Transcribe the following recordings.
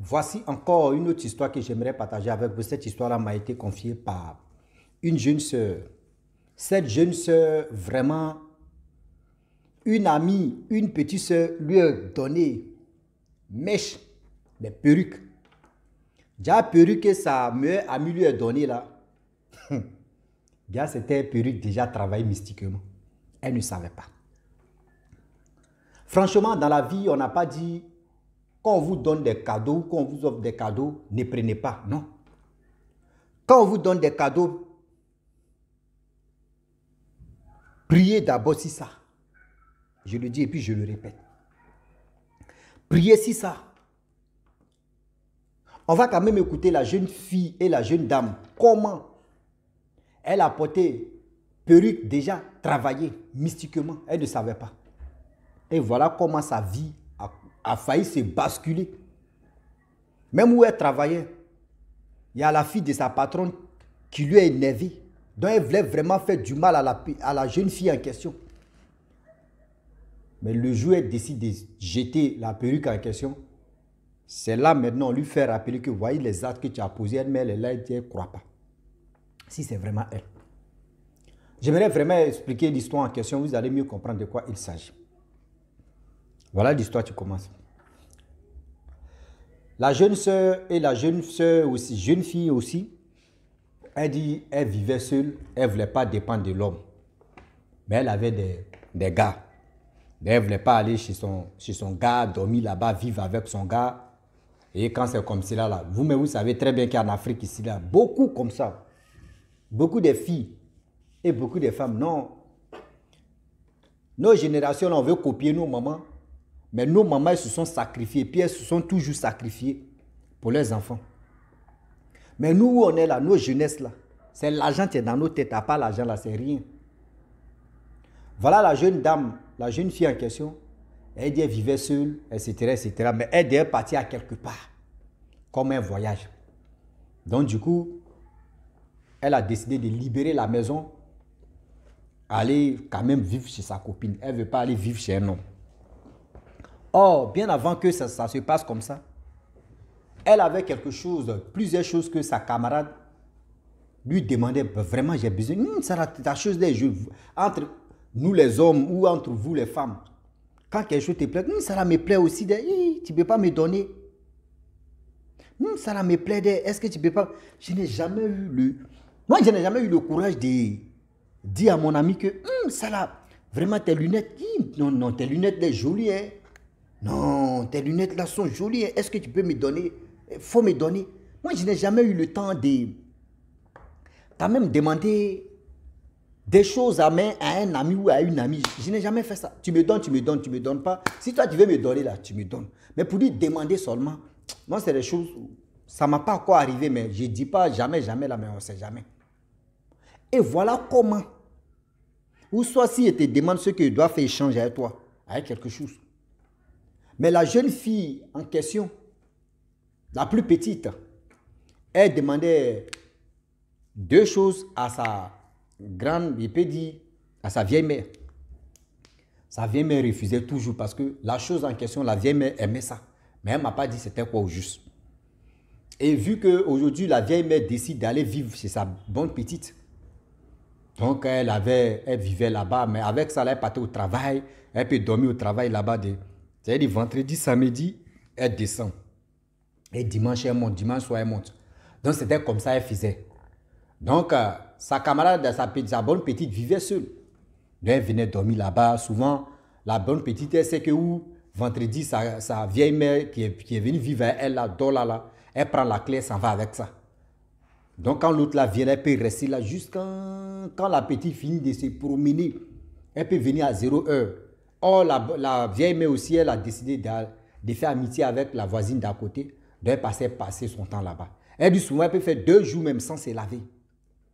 Voici encore une autre histoire que j'aimerais partager avec vous. Cette histoire-là m'a été confiée par une jeune sœur. Cette jeune sœur, vraiment, une amie, une petite sœur lui a donné mèche, des perruques. Déjà, la perruque que sa meilleure amie lui a donnée là, c'était une perruque déjà travaillée mystiquement. Elle ne savait pas. Franchement, dans la vie, on n'a pas dit quand on vous donne des cadeaux, quand on vous offre des cadeaux, ne prenez pas. Non. Quand on vous donne des cadeaux, priez d'abord si ça. Je le dis et puis je le répète. Priez si ça. On va quand même écouter la jeune fille et la jeune dame. Comment elle a porté perruque déjà travaillée mystiquement. Elle ne savait pas. Et voilà comment sa vie a failli se basculer. Même où elle travaillait, il y a la fille de sa patronne qui lui a énervé. Donc elle voulait vraiment faire du mal à la jeune fille en question. Mais le jour où elle décide de jeter la perruque en question, c'est là maintenant on lui fait rappeler que voyez les actes que tu as posés, elle, mais elle est là et elle ne croit pas. Si c'est vraiment elle. J'aimerais vraiment expliquer l'histoire en question, vous allez mieux comprendre de quoi il s'agit. Voilà l'histoire qui commence. La jeune sœur et la jeune sœur aussi, jeune fille aussi, elle dit elle vivait seule, elle ne voulait pas dépendre de l'homme. Mais elle avait des gars. Mais elle ne voulait pas aller chez son gars, dormir là-bas, vivre avec son gars. Et quand c'est comme cela, là, vous-même, vous savez très bien qu'en Afrique, ici, là, beaucoup comme ça. Beaucoup de filles et beaucoup de femmes, non. Nos générations, là, on veut copier nos mamans. Mais nos mamans, elles se sont sacrifiées. Puis elles se sont toujours sacrifiées pour leurs enfants. Mais nous, où on est là, nos jeunesses, là, c'est l'argent qui est dans nos têtes. À part l'argent, là, c'est rien. Voilà la jeune dame, la jeune fille en question. Elle dit qu'elle vivait seule, etc., etc. Mais elle devait partir à quelque part, comme un voyage. Donc, du coup, elle a décidé de libérer la maison, aller quand même vivre chez sa copine. Elle ne veut pas aller vivre chez un homme. Or, bien avant que ça se passe comme ça, elle avait quelque chose, plusieurs choses que sa camarade lui demandait. Vraiment, j'ai besoin. Ça, la chose des jeux entre nous les hommes ou entre vous les femmes. Quand quelque chose te plaît, ça me plaît aussi. Tu ne peux pas me donner. Ça me plaît. Est-ce que tu ne peux pas. Je n'ai jamais eu Moi, je n'ai jamais eu le courage de dire à mon ami que ça là, vraiment tes lunettes. Non, tes lunettes sont jolies. Hein. Non, tes lunettes là sont jolies. Hein. Est-ce que tu peux me donner? Il faut me donner. Moi, je n'ai jamais eu le temps de quand même demander des choses à un ami ou à une amie. Je n'ai jamais fait ça. Tu me donnes, tu me donnes pas. Si toi, tu veux me donner là, tu me donnes. Mais pour lui demander seulement, moi, c'est des choses, ça ne m'a pas encore arrivé, mais je ne dis pas jamais, là, mais on ne sait jamais. Et voilà comment. Ou soit si il te demande ce qu'il doit faire échanger avec toi, avec quelque chose. Mais la jeune fille en question, la plus petite, elle demandait deux choses à sa grande, il peut dire, à sa vieille mère. Sa vieille mère refusait toujours parce que la chose en question, la vieille mère aimait ça. Mais elle ne m'a pas dit c'était quoi au juste. Et vu qu'aujourd'hui, la vieille mère décide d'aller vivre chez sa bonne petite, donc elle vivait là-bas, mais avec ça, elle partait au travail, elle peut dormir au travail là-bas. C'est-à-dire vendredi, samedi, elle descend. Et dimanche, elle monte, dimanche soir, elle monte. Donc c'était comme ça, elle faisait. Donc, sa camarade, sa bonne petite vivait seule. Donc, elle venait dormir là-bas. Souvent, la bonne petite, elle sait que vendredi, sa vieille mère qui est venue vivre avec elle, là, dort là, elle prend la clé, elle s'en va avec ça. Donc, quand l'autre là vient, elle peut rester là jusqu'à quand la petite finit de se promener. Elle peut venir à 0 heure. Or, la vieille mère aussi, elle a décidé de faire amitié avec la voisine d'à côté. Donc, elle passait passer son temps là-bas. Elle dit souvent, elle peut faire 2 jours même sans se laver.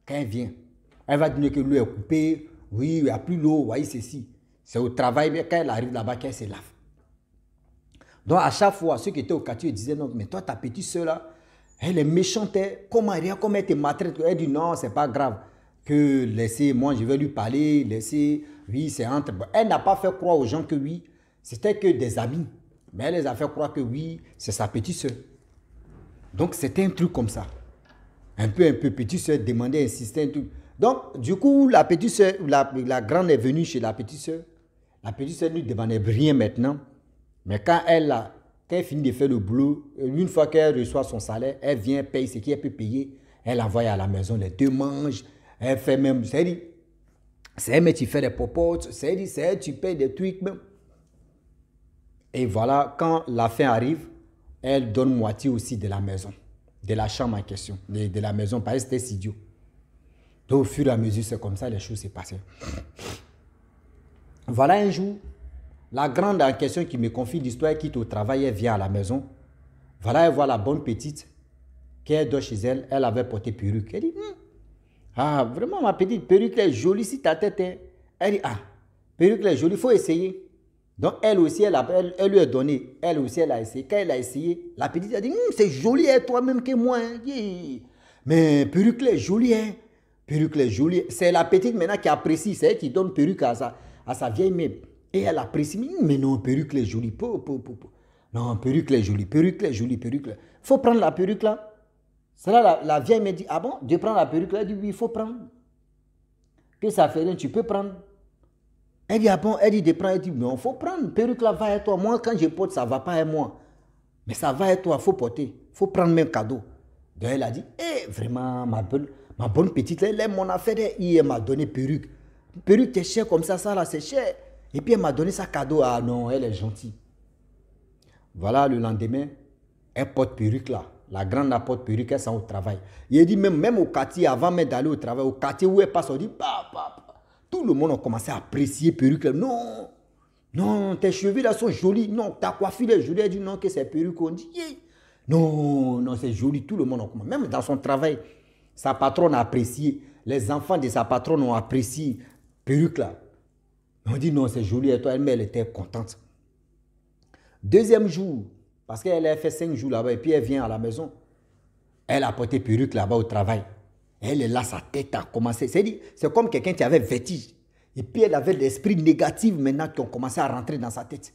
Quand elle vient, elle va dire que l'eau est coupée. Oui, il n'y a plus l'eau. Voyez ceci. C'est au travail, mais quand elle arrive là-bas, qu'elle se lave. Donc, à chaque fois, ceux qui étaient au quartier disaient, non, mais toi, ta petite soeur là, elle est méchante. Comment elle te maltraite? Elle dit, non, c'est pas grave. Que laissez, moi, je vais lui parler. Laissez, oui, c'est entre. Elle n'a pas fait croire aux gens que oui, c'était que des amis. Mais elle les a fait croire que oui, c'est sa petite soeur. Donc, c'était un truc comme ça. Un peu, petite soeur demandait, insistait, un truc. Donc, du coup, la petite soeur, la grande est venue chez la petite soeur. La petite soeur ne lui demandait rien maintenant. Mais quand elle finit de faire le boulot, une fois qu'elle reçoit son salaire, elle vient, paye ce qu'elle peut payer. Elle envoie à la maison, les deux mangent. Elle fait même, c'est elle qui fait des popotes, c'est elle qui paye des trucs même. Et voilà, quand la fin arrive, elle donne moitié aussi de la maison, de la chambre en question, de la maison, parce que c'était studio. Donc au fur et à mesure, c'est comme ça les choses s'est passées. Voilà un jour, la grande en question qui me confie l'histoire, elle quitte au travail, elle vient à la maison. Voilà, elle voit la bonne petite, qui est dort chez elle, elle avait porté perruque. Elle dit, ah, vraiment ma petite perruque est jolie si ta tête est... Elle dit, ah, perruque est jolie, il faut essayer. Donc elle aussi, elle lui a donné, elle aussi, elle a essayé. Quand elle a essayé, la petite a dit, c'est joli, hein, toi-même que moi. Hein. Yeah. Mais perruque est jolie, hein. Perruque est jolie. C'est la petite maintenant qui apprécie, c'est elle qui donne perruque à sa vieille mère. Et elle apprécie, mais non, perruque est jolie. Non, perruque est jolie, perruque est jolie, perruque. Il faut prendre la perruque là. C'est là, la vieille me dit, ah bon, je prends la perruque là. Elle dit, oui, il faut prendre. Que ça fait rien, tu peux prendre. Elle dit, ah bon, elle dit de prendre, elle dit, non, il faut prendre, perruque là, va et toi. Moi, quand je porte, ça ne va pas et moi. Mais ça va et toi, il faut porter. Il faut prendre même cadeau. Donc elle a dit, vraiment, ma bonne petite, elle aime mon affaire. Elle m'a donné perruque. Perruque, c'est cher comme ça là, c'est cher. Et puis elle m'a donné ça cadeau. Ah non, elle est gentille. Voilà, le lendemain, elle porte perruque là. La grande apporte perruque, elle s'en au travail. Il dit, même au quartier, avant même d'aller au travail, au quartier où elle passe, on dit, tout le monde a commencé à apprécier perruque. Non, non, tes cheveux là sont jolis. Non, ta coiffure est jolie. Elle dit non, que c'est perruque. On dit, yeah. Non, non, c'est joli. Tout le monde a commencé. Même dans son travail, sa patronne a apprécié. Les enfants de sa patronne ont apprécié perruque là. On dit non, c'est joli. Et toi, elle était contente. Deuxième jour, parce qu'elle a fait 5 jours là-bas et puis elle vient à la maison. Elle a porté perruque là-bas au travail. Elle est là, sa tête a commencé. C'est comme quelqu'un qui avait vertige. Et puis elle avait l'esprit négatif maintenant qui ont commencé à rentrer dans sa tête.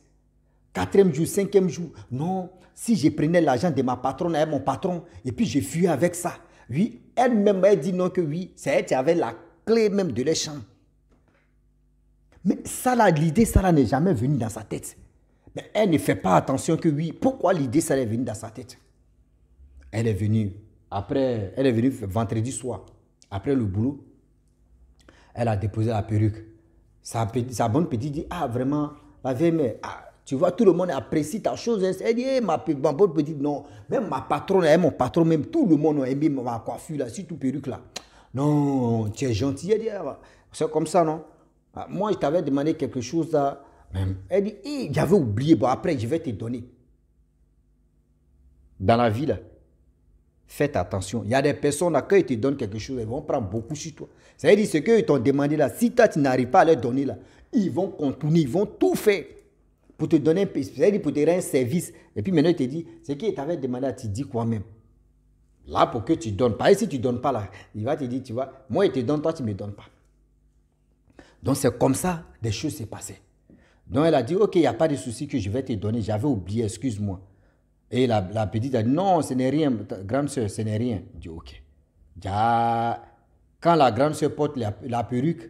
4e jour, 5e jour. Non, si je prenais l'argent de ma patronne, elle, mon patron, et puis je fuyais avec ça. Oui, elle-même, elle dit non que oui, c'est elle qui avait la clé même de les chambres. Mais ça là, l'idée, ça là n'est jamais venue dans sa tête. Mais elle ne fait pas attention que oui. Pourquoi l'idée, ça est venue dans sa tête? Elle est venue vendredi soir, après le boulot. Elle a déposé la perruque. Sa bonne petite dit, ah vraiment, ma vieille mère, tu vois, tout le monde apprécie ta chose. Elle dit, ma bonne petite, non. Même ma patronne, mon patron, même tout le monde a aimé ma coiffure, là, surtout perruque là. Non, tu es gentil. Elle dit, c'est comme ça, non? Moi, je t'avais demandé quelque chose là. Elle dit, j'avais oublié, bon après, je vais te donner. Dans la vie là, faites attention. Il y a des personnes là, quand ils te donnent quelque chose, ils vont prendre beaucoup sur toi. C'est-à-dire, ce qu'ils t'ont demandé là, si toi, tu n'arrives pas à leur donner là, ils vont contourner, ils vont tout faire pour te donner c'est-à-dire pour te rendre un service. Et puis maintenant, il te dit, ce qu'ils t'avaient demandé, tu dis quoi même? Là, pour que tu donnes. Pas si tu ne donnes pas là, il va te dire, tu vois, moi, il te donne, toi, tu ne me donnes pas. Donc, c'est comme ça, des choses s'est passées. Donc, elle a dit, ok, il n'y a pas de souci que je vais te donner. J'avais oublié, excuse-moi. Et la petite a dit, non, ce n'est rien, grande soeur, ce n'est rien. Je dis, ok. Quand la grande soeur porte la perruque,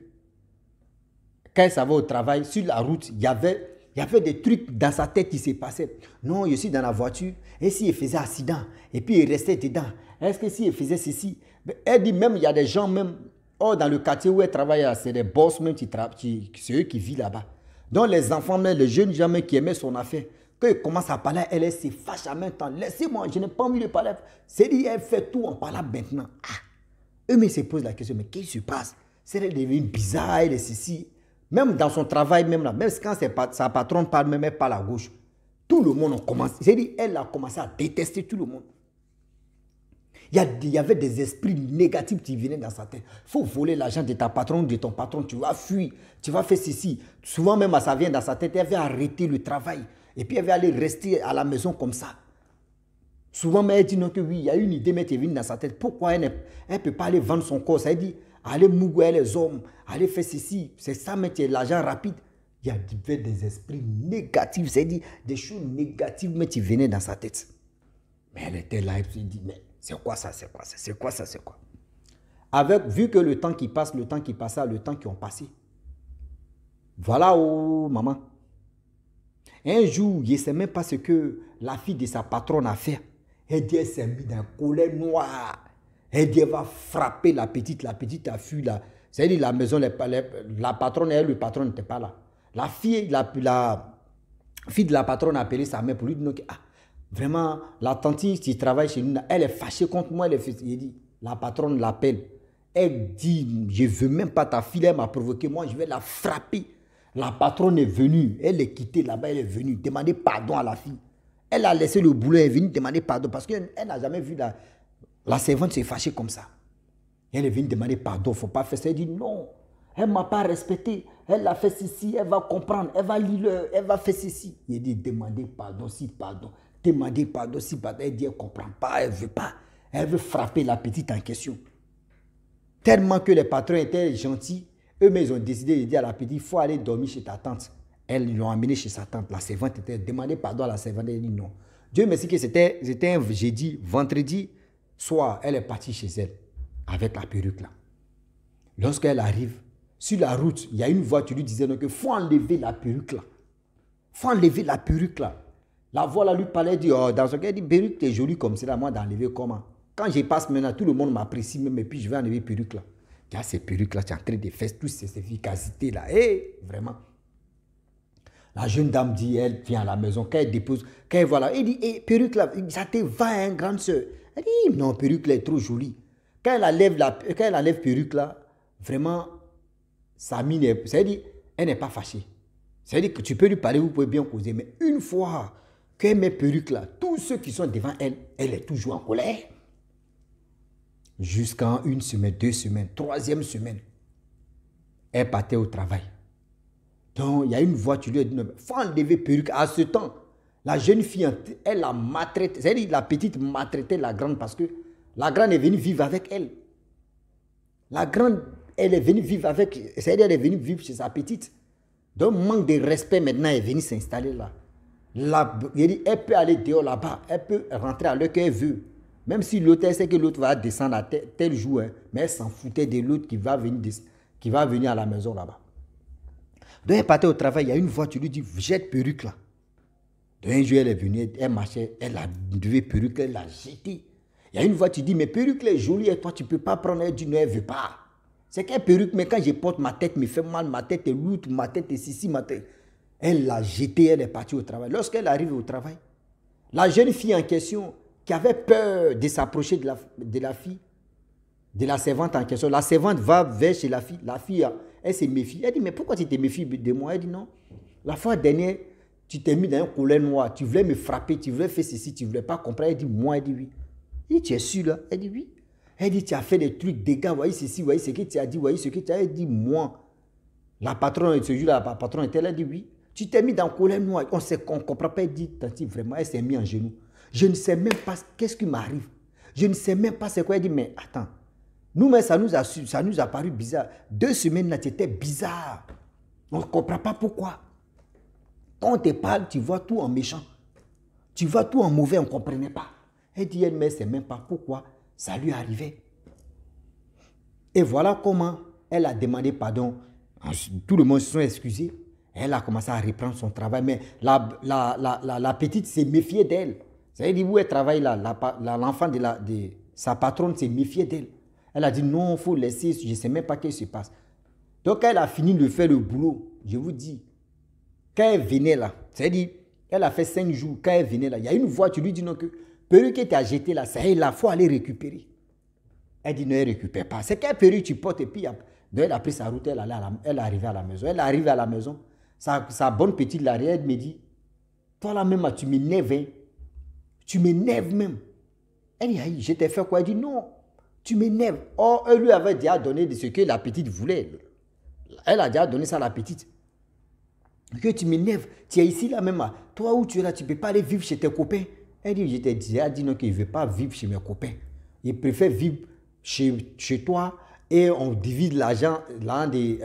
quand elle s'en va au travail, sur la route, il y avait des trucs dans sa tête qui se passaient. Non, je suis dans la voiture, et s'il faisait accident, et puis il restait dedans, est-ce que s'il faisait ceci? Elle dit même, il y a des gens même, dans le quartier où elle travaille, c'est des boss même, c'est eux qui vivent là-bas. Donc les enfants, même, les jeunes gens même qui aimaient son affaire, quand ils commencent à parler, elle se fâche en même temps. Laissez-moi, je n'ai pas envie de parler. C'est dit, elle fait tout en parlant maintenant. Eux, se posent la question, mais qu'est-ce qui se passe? C'est devenu bizarre, elle est ceci. Même dans son travail, même là, même quand sa patronne parle, même elle parle à gauche, tout le monde a commencé. C'est dit, elle a commencé à détester tout le monde. Il y avait des esprits négatifs qui venaient dans sa tête. Il faut voler l'argent de ta patronne, de ton patron, tu vas fuir, tu vas faire ceci. Souvent même, ça vient dans sa tête, elle va arrêter le travail. Et puis elle va aller rester à la maison comme ça. Souvent, mais elle dit non que oui, il y a une idée mais qui est venue dans sa tête. Pourquoi elle ne peut pas aller vendre son corps? Ça dit, aller mouiller les hommes, aller faire ceci. C'est ça, mais tu as l'argent rapide. Il y avait des esprits négatifs, c'est-à-dire des choses négatives mais qui venaient dans sa tête. Mais elle était là, elle se dit, mais c'est quoi ça, c'est quoi ça, c'est quoi ça, c'est quoi? Avec, vu que le temps qui passe, le temps qui passa, le temps qui ont passé. Voilà, oh maman. Un jour, je ne sais même pas ce que la fille de sa patronne a fait. Elle dit, elle s'est mise d'un colère noir. Elle dit, elle va frapper la petite a fui là. C'est-à-dire la maison, la patronne et le patron n'étaient pas là. La fille de la patronne a appelé sa mère pour lui dire, ah, vraiment, la tante qui travaille chez nous, elle est fâchée contre moi. Il dit, la patronne l'appelle. Elle dit, je ne veux même pas ta fille, elle m'a provoqué, moi je vais la frapper. La patronne est venue, elle est quittée là-bas, elle est venue demander pardon à la fille. Elle a laissé le boulot, elle est venue demander pardon parce qu'elle n'a jamais vu la servante se fâcher comme ça. Elle est venue demander pardon, il ne faut pas faire ça. Elle dit non, elle ne m'a pas respecté, elle a fait ceci, elle va comprendre, elle va lire, elle va faire ceci. Il dit demandez pardon, si pardon, demandez pardon, si pardon. Elle dit elle ne comprend pas, elle ne veut pas. Elle veut frapper la petite en question. Tellement que les patrons étaient gentils, eux-mêmes ils ont décidé de dire à la petite, il faut aller dormir chez ta tante. Elles l'ont emmené chez sa tante. La servante était demandé pardon à la servante. Elle dit non. Dieu merci que c'était un jeudi, vendredi soir, elle est partie chez elle avec la perruque là. Lorsqu'elle arrive, sur la route, il y a une voix qui lui disait qu'il faut enlever la perruque là. Il faut enlever la perruque là. La voix là lui parlait, dit, oh, dans ce cas, elle dit, perruque, t'es jolie comme ça, moi d'enlever comment? Quand je passe maintenant, tout le monde m'apprécie même, et puis je vais enlever perruque là. Il y a ces perruques là, tu es en train de faire toutes ces efficacités là. Eh, vraiment. La jeune dame dit, elle vient à la maison, quand elle dépose, quand elle voit là, elle dit, eh, perruque là, ça te va, hein, grande soeur. Elle dit, non, perruque là est trop jolie. Quand elle enlève perruque là, vraiment, sa mine, c'est-à-dire, elle n'est pas fâchée. C'est-à-dire que tu peux lui parler, vous pouvez bien causer, mais une fois qu'elle met perruque là, tous ceux qui sont devant elle, elle est toujours en colère. Jusqu'en 1 semaine, 2 semaines, 3e semaine, elle partait au travail. Donc, il y a une voix, tu lui as dit, il faut enlever perruque. À ce temps, la jeune fille, elle a maltraité, c'est-à-dire la petite maltraitait la grande parce que la grande est venue vivre avec elle. La grande, elle est venue vivre avec, c'est-à-dire elle est venue vivre chez sa petite. Donc, manque de respect maintenant, elle est venue s'installer là. Elle peut aller dehors là-bas, elle peut rentrer à l'heure qu'elle veut. Même si l'autre sait que l'autre va descendre à tel jour, hein, mais elle s'en foutait de l'autre qui va venir à la maison là-bas. Donc elle partait au travail, il y a une voix, tu lui dis, jette perruque là. Donc un jour elle est venue, elle marchait, elle a levé perruque, elle l'a jetée. Il y a une voix, tu dis, mais perruque est jolie et toi tu ne peux pas prendre, elle dit, non, elle ne veut pas. C'est qu'elle perruque, mais quand je porte ma tête me fait mal, ma tête est lourde, ma tête est ceci, ma tête. Elle l'a jetée, elle est partie au travail. Lorsqu'elle arrive au travail, la jeune fille en question, qui avait peur de s'approcher de la fille, de la servante en question. La servante va vers chez la fille, elle se méfie. Elle dit, mais pourquoi tu te méfies de moi? Elle dit, non. La fois dernière, tu t'es mis dans un colère noir, tu voulais me frapper, tu voulais faire ceci, tu ne voulais pas comprendre. Elle dit, moi, elle dit oui. Elle dit, tu es sûr là? Elle dit oui. Elle dit, tu as fait des trucs, des gars, voyez ceci, voyez ce que tu as dit, voyez ce que tu as dit. Elle dit, moi. La patronne, ce jour-là, la patronne était là, elle dit oui. Tu t'es mis dans colère noire, on ne comprend pas. Elle dit, tanti, vraiment, elle s'est mise en genoux. Je ne sais même pas qu'est-ce qui m'arrive. Je ne sais même pas c'est quoi. Elle dit, mais attends, nous-mêmes, ça nous a paru bizarre. 2 semaines là, c'était bizarre. On ne comprend pas pourquoi. Quand on te parle, tu vois tout en méchant. Tu vois tout en mauvais, on ne comprenait pas. Elle dit, elle ne sait même pas pourquoi ça lui arrivait. Et voilà comment elle a demandé pardon. Tout le monde se sont excusés. Elle a commencé à reprendre son travail. Mais la petite s'est méfiée d'elle. C'est-à-dire où elle travaille là, l'enfant de sa patronne s'est méfiée d'elle. Elle a dit non, il faut laisser, je ne sais même pas ce qui se passe. Donc elle a fini de faire le boulot, je vous dis. Quand elle venait là, c'est-à-dire, elle a fait 5 jours, quand elle venait là, il y a une voix, tu lui dis non, que perruque que tu as jeté là, ça y est là, il faut aller récupérer. Elle dit non, elle ne récupère pas. C'est quelle perruque tu portes et puis donc elle a pris sa route, elle est arrivée à la maison. Elle est arrivée à la maison, sa bonne petite là, elle me dit, toi là même, tu m'énerves, hein. Tu m'énerves même. Elle dit, aïe, je t'ai fait quoi? Elle dit, non, tu m'énerves. Or, elle lui avait déjà donné ce que la petite voulait. Elle a déjà donné ça à la petite. Que tu m'énerves. Tu es ici là même. Toi où tu es là, tu ne peux pas aller vivre chez tes copains. Elle dit, je t'ai dit non, qu'il ne veut pas vivre chez mes copains. Il préfère vivre chez toi et on divise l'argent, des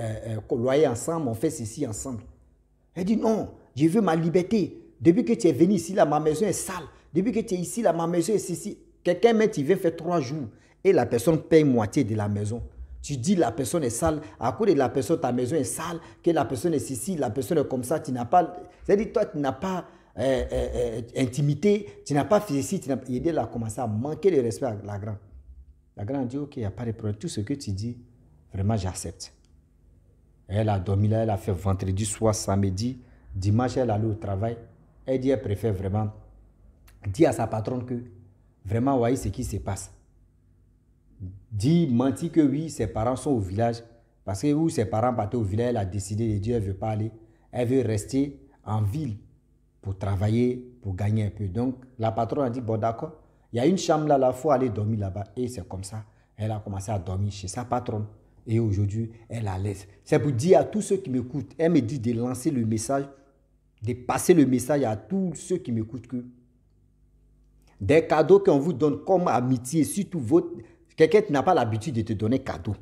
loyers ensemble, on fait ceci ensemble. Elle dit, non, je veux ma liberté. Depuis que tu es venu ici, là, ma maison est sale. Depuis que tu es ici, là, ma maison est ici. Quelqu'un met, il vient faire 3 jours et la personne paye moitié de la maison. Tu dis la personne est sale, à cause de la personne, ta maison est sale, que la personne est ici, la personne est comme ça, tu n'as pas... C'est-à-dire, toi, tu n'as pas intimité, tu n'as pas fait ici, tu n'as pas... Il a commencé à manquer de respect à la grande. La grande dit, ok, il n'y a pas de problème. Tout ce que tu dis, vraiment, j'accepte. Elle a dormi là, elle a fait vendredi soir, samedi, dimanche, elle allait au travail. Elle dit, elle préfère vraiment dire à sa patronne que vraiment, voyez ce qui se passe. Dit, mentit que oui, ses parents sont au village. Parce que où ses parents partaient au village, elle a décidé de dire, elle ne veut pas aller. Elle veut rester en ville pour travailler, pour gagner un peu. Donc, la patronne a dit, bon d'accord, il y a une chambre là, il faut aller dormir là-bas. Et c'est comme ça, elle a commencé à dormir chez sa patronne. Et aujourd'hui, elle la laisse. C'est pour dire à tous ceux qui m'écoutent, elle me dit de lancer le message, de passer le message à tous ceux qui m'écoutent que des cadeaux qu'on vous donne comme amitié, surtout quelqu'un qui n'a pas l'habitude de te donner cadeau.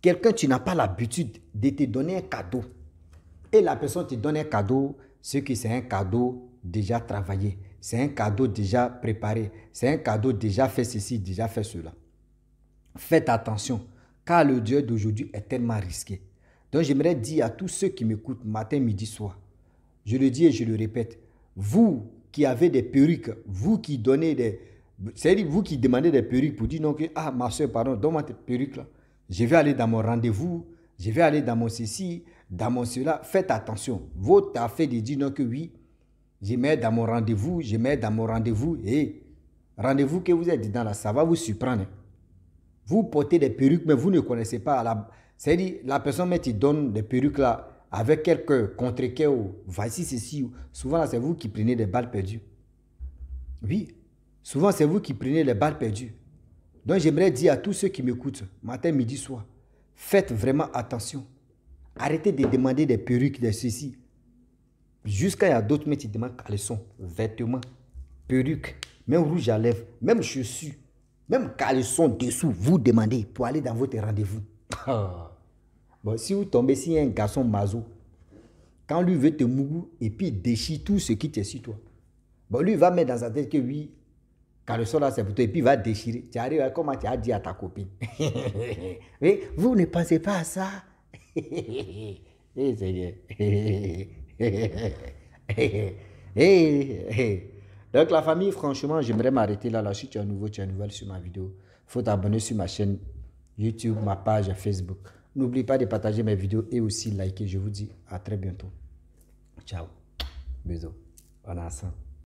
Quelqu'un qui n'a pas l'habitude de te donner un cadeau. Et la personne te donne un cadeau, c'est que c'est un cadeau déjà travaillé. C'est un cadeau déjà préparé. C'est un cadeau déjà fait ceci, déjà fait cela. Faites attention, car le Dieu d'aujourd'hui est tellement risqué. Donc j'aimerais dire à tous ceux qui m'écoutent matin, midi, soir, je le dis et je le répète, vous qui avez des perruques, vous qui donnez des... C'est-à-dire vous qui demandez des perruques pour dire non que, ah ma soeur, pardon, donne-moi tes perruques là. Je vais aller dans mon rendez-vous, je vais aller dans mon ceci, dans mon cela. Faites attention. Votre affaire de dire non que oui, je mets dans mon rendez-vous, je mets dans mon rendez-vous. Et rendez-vous que vous êtes dedans là, ça va vous surprendre. Vous portez des perruques, mais vous ne connaissez pas. C'est-à-dire, la personne qui donne des perruques là, avec quelques contre-quais ou voici ceci. Souvent, c'est vous qui prenez des balles perdues. Oui, souvent, c'est vous qui prenez les balles perdues. Donc, j'aimerais dire à tous ceux qui m'écoutent, matin, midi, soir, faites vraiment attention. Arrêtez de demander des perruques, des ceci. Jusqu'à il y a d'autres qui demandent caleçon, vêtements, perruques, même rouge à lèvres, même chaussures, même caleçon dessous, vous demandez pour aller dans votre rendez-vous. Bon, si vous tombez sur un garçon mazo, quand lui veut te mourir et puis il déchire tout ce qui est sur toi, bon, lui va mettre dans sa tête que oui, caleçon là c'est pour toi et puis il va déchirer. Tu arrives, comment tu as dit à ta copine. Mais vous ne pensez pas à ça. Donc la famille, franchement, j'aimerais m'arrêter là. Si tu es nouveau, tu es nouvelle sur ma vidéo, il faut t'abonner sur ma chaîne YouTube, ma page Facebook. N'oublie pas de partager mes vidéos et aussi liker. Je vous dis à très bientôt. Ciao. Bisous. On a ça.